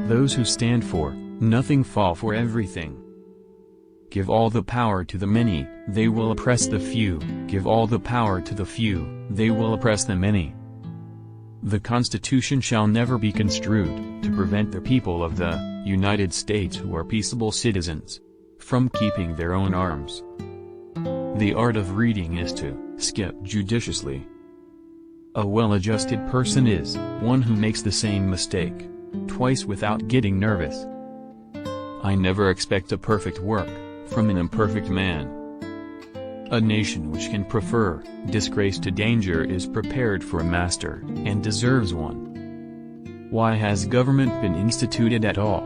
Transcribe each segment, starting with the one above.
Those who stand for nothing fall for everything. Give all the power to the many, they will oppress the few. Give all the power to the few, they will oppress the many. The Constitution shall never be construed to prevent the people of the United States who are peaceable citizens from keeping their own arms. The art of reading is to skip judiciously. A well-adjusted person is one who makes the same mistake twice without getting nervous. I never expect a perfect work from an imperfect man. A nation which can prefer disgrace to danger is prepared for a master, and deserves one. Why has government been instituted at all?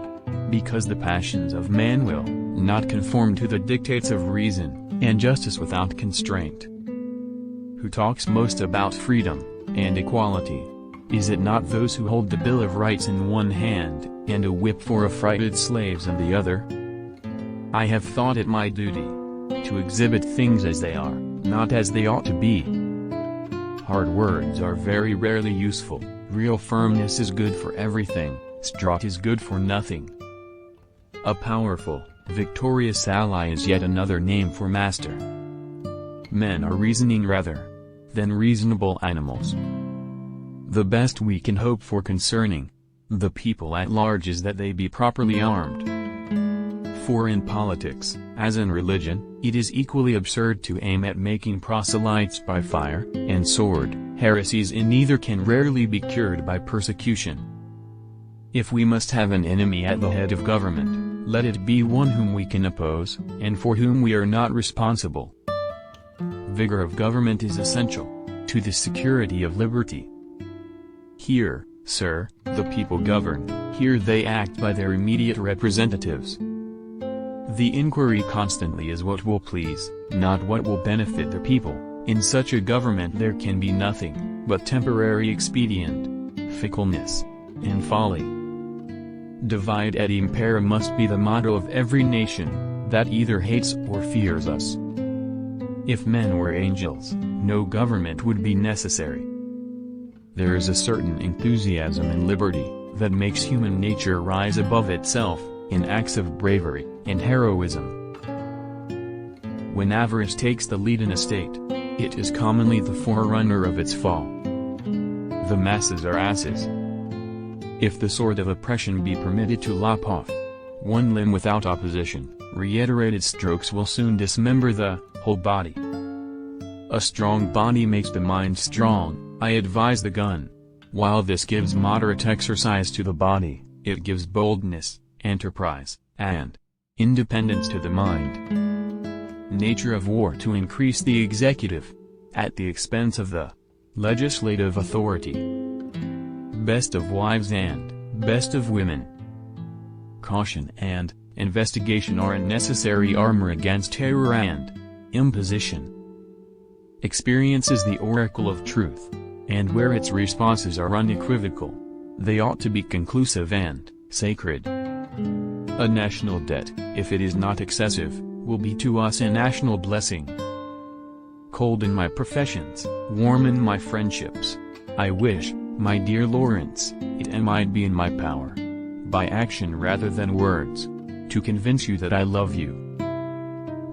Because the passions of man will not conform to the dictates of reason and justice without constraint. Who talks most about freedom and equality? Is it not those who hold the Bill of Rights in one hand, and a whip for affrighted slaves in the other? I have thought it my duty to exhibit things as they are, not as they ought to be. Hard words are very rarely useful, real firmness is good for everything, straught is good for nothing. A powerful, victorious ally is yet another name for master. Men are reasoning rather than reasonable animals. The best we can hope for concerning the people at large is that they be properly armed. For in politics, as in religion, it is equally absurd to aim at making proselytes by fire and sword. Heresies in either can rarely be cured by persecution. If we must have an enemy at the head of government, let it be one whom we can oppose, and for whom we are not responsible. Vigor of government is essential to the security of liberty. Here, sir, the people govern, here they act by their immediate representatives. The inquiry constantly is what will please, not what will benefit the people. In such a government there can be nothing but temporary expedient, fickleness, and folly. Divide et impera must be the motto of every nation that either hates or fears us. If men were angels, no government would be necessary. There is a certain enthusiasm in liberty that makes human nature rise above itself in acts of bravery and heroism. When avarice takes the lead in a state, it is commonly the forerunner of its fall. The masses are asses. If the sword of oppression be permitted to lop off one limb without opposition, reiterated strokes will soon dismember the whole body. A strong body makes the mind strong, I advise the gun. While this gives moderate exercise to the body, it gives boldness, enterprise, and independence to the mind. Nature of war to increase the executive, at the expense of the legislative authority. Best of wives and best of women. Caution and investigation are a necessary armor against terror and imposition. Experience is the oracle of truth, and where its responses are unequivocal, they ought to be conclusive and sacred. A national debt, if it is not excessive, will be to us a national blessing. Cold in my professions, warm in my friendships, I wish, my dear Lawrence, it might be in my power, by action rather than words, to convince you that I love you.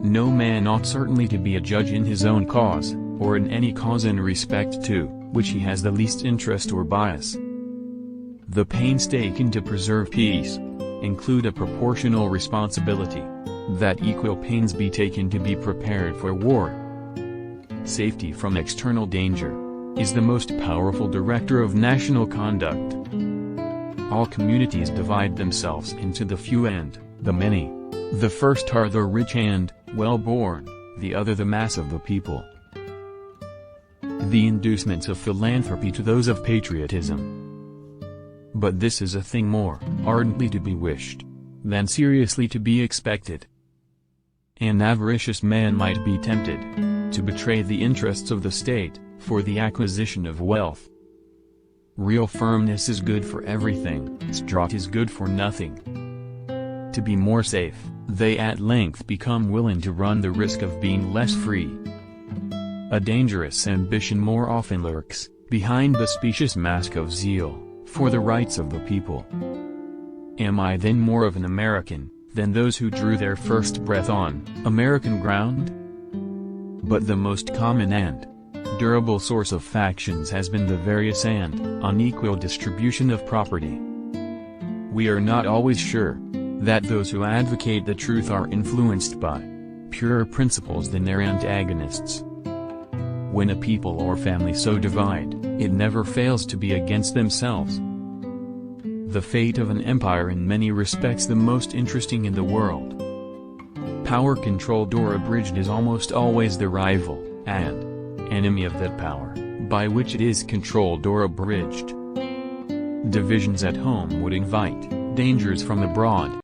No man ought certainly to be a judge in his own cause, or in any cause in respect to which he has the least interest or bias. The pains taken to preserve peace include a proportional responsibility, that equal pains be taken to be prepared for war. Safety from external danger is the most powerful director of national conduct. All communities divide themselves into the few and the many. The first are the rich and well-born, the other the mass of the people. The inducements of philanthropy to those of patriotism. But this is a thing more ardently to be wished than seriously to be expected. An avaricious man might be tempted to betray the interests of the state for the acquisition of wealth. Real firmness is good for everything, straught is good for nothing. To be more safe, they at length become willing to run the risk of being less free. A dangerous ambition more often lurks behind the specious mask of zeal for the rights of the people. Am I then more of an American than those who drew their first breath on American ground? But the most common and durable source of factions has been the various and unequal distribution of property. We are not always sure that those who advocate the truth are influenced by purer principles than their antagonists. When a people or family so divide, it never fails to be against themselves. The fate of an empire in many respects the most interesting in the world. Power-controlled or abridged is almost always the rival and enemy of that power by which it is controlled or abridged. Divisions at home would invite dangers from abroad.